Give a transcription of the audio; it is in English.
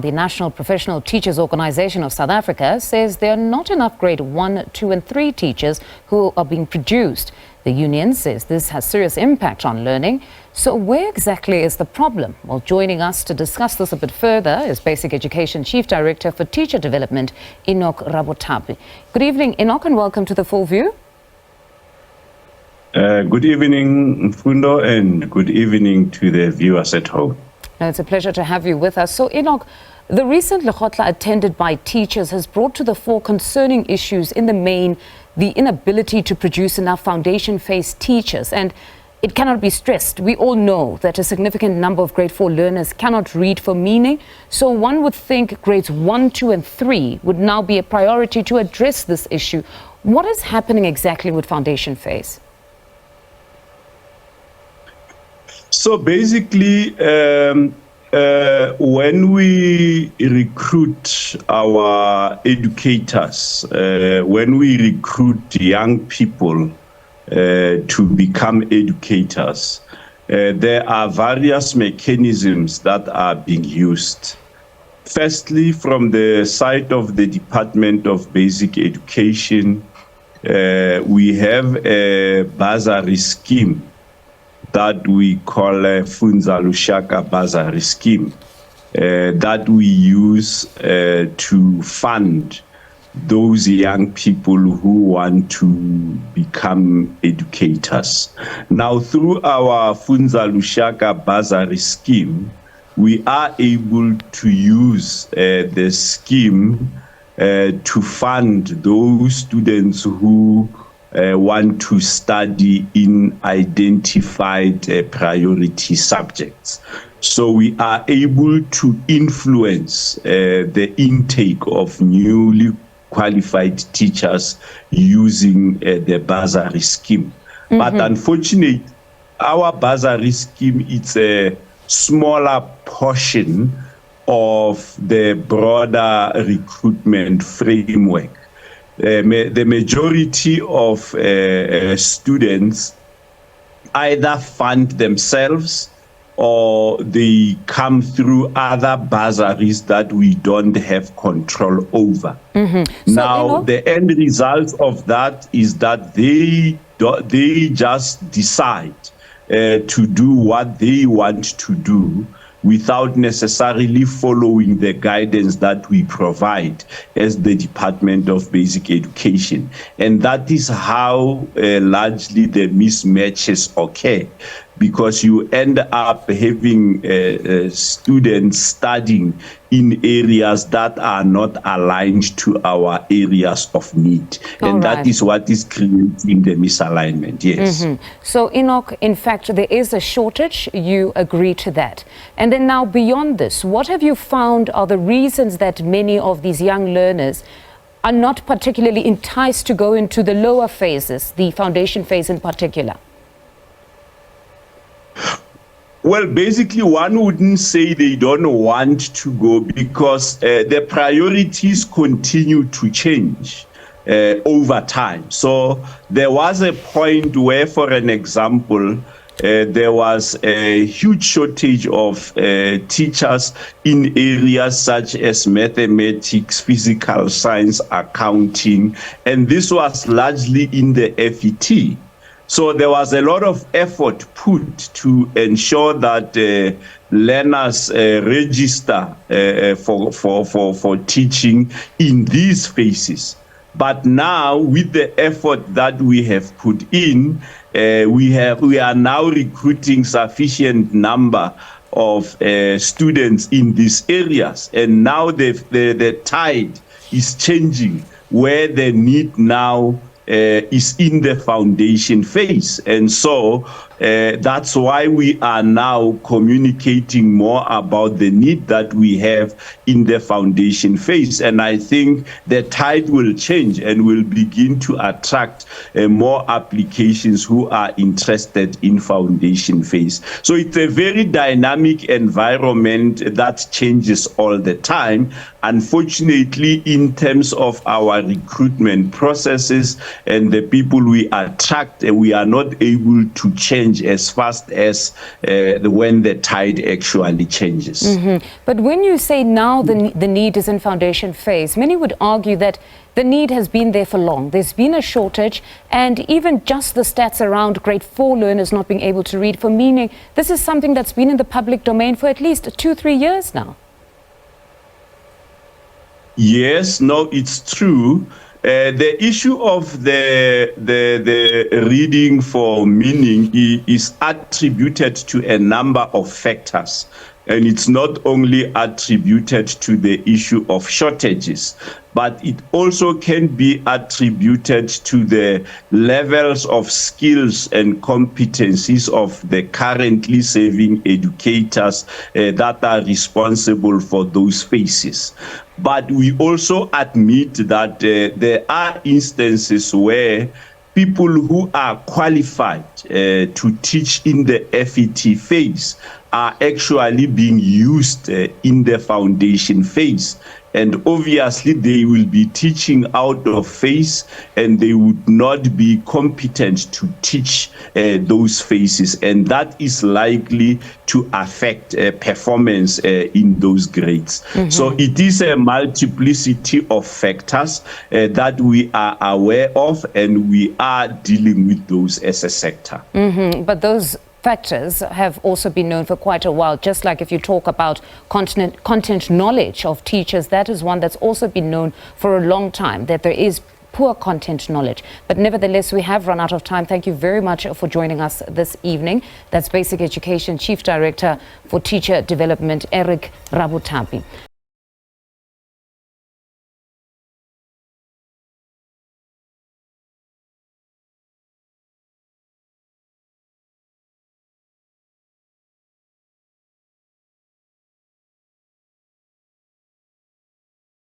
The National Professional Teachers Organization of South Africa says there are not enough grade 1, 2 and 3 teachers who are being produced. The union says this has serious impact on learning. So where exactly is the problem? Well, joining us to discuss this a bit further is Basic Education Chief Director for Teacher Development, Enoch Rabotapi. Good evening, Enoch, and welcome to The Full View. Good evening, Mfundo, and good evening to the viewers at home. It's a pleasure to have you with us. So, Enoch, the recent Lekgotla attended by teachers has brought to the fore concerning issues, in the main, the inability to produce enough foundation phase teachers. And it cannot be stressed. We all know that a significant number of grade 4 learners cannot read for meaning. So one would think grades 1, 2 and 3 would now be a priority to address this issue. What is happening exactly with foundation phase? So basically, when we recruit our educators, when we recruit young people to become educators, there are various mechanisms that are being used. Firstly, from the side of the Department of Basic Education, we have a bursary scheme that we call a Funza Lushaka bursary scheme that we use to fund those young people who want to become educators. Now, through our Funza Lushaka bursary scheme, we are able to use the scheme to fund those students who want to study in identified priority subjects. So we are able to influence the intake of newly qualified teachers using the bursary scheme. But unfortunately, our bursary scheme is a smaller portion of the broader recruitment framework. The majority of students either fund themselves or they come through other bursaries that we don't have control over. Now, the end result of that is that they just decide to do what they want to do without necessarily following the guidance that we provide as the Department of Basic Education. And that is how largely the mismatches occur, because you end up having students studying in areas that are not aligned to our areas of need. And that is what is creating the misalignment, yes. So, Enoch, in fact, there is a shortage. You agree to that. And then now, beyond this, what have you found are the reasons that many of these young learners are not particularly enticed to go into the lower phases, the foundation phase in particular? Well, basically, one wouldn't say they don't want to go, because the priorities continue to change over time. So there was a point where, for an example, there was a huge shortage of teachers in areas such as mathematics, physical science, accounting, and this was largely in the FET. So there was a lot of effort put to ensure that learners register for teaching in these phases. But now, with the effort that we have put in, we are now recruiting sufficient number of students in these areas, and now the tide is changing, where the need now is in the foundation phase. And so that's why we are now communicating more about the need that we have in the foundation phase. And I think the tide will change and will begin to attract more applications who are interested in foundation phase. So it's a very dynamic environment that changes all the time. Unfortunately, in terms of our recruitment processes and the people we attract, we are not able to change change as fast as when the tide actually changes. But when you say now the need is in foundation phase, many would argue that the need has been there for long. There's been a shortage, and even just the stats around grade 4 learners not being able to read, for meaning this is something that's been in the public domain for at least 2-3 years now. Yes, no, it's true. The issue of the reading for meaning is attributed to a number of factors. And it's not only attributed to the issue of shortages, but it also can be attributed to the levels of skills and competencies of the currently serving educators that are responsible for those phases. But we also admit that there are instances where people who are qualified to teach in the FET phase are actually being used in the foundation phase. And obviously they will be teaching out of phase, and they would not be competent to teach those phases. And that is likely to affect performance in those grades. So it is a multiplicity of factors that we are aware of, and we are dealing with those as a sector. But those factors have also been known for quite a while. Just like if you talk about content knowledge of teachers, that is one that's also been known for a long time, that there is poor content knowledge. But nevertheless, we have run out of time. Thank you very much for joining us this evening. That's Basic Education Chief Director for Teacher Development, Eric Rabotapi.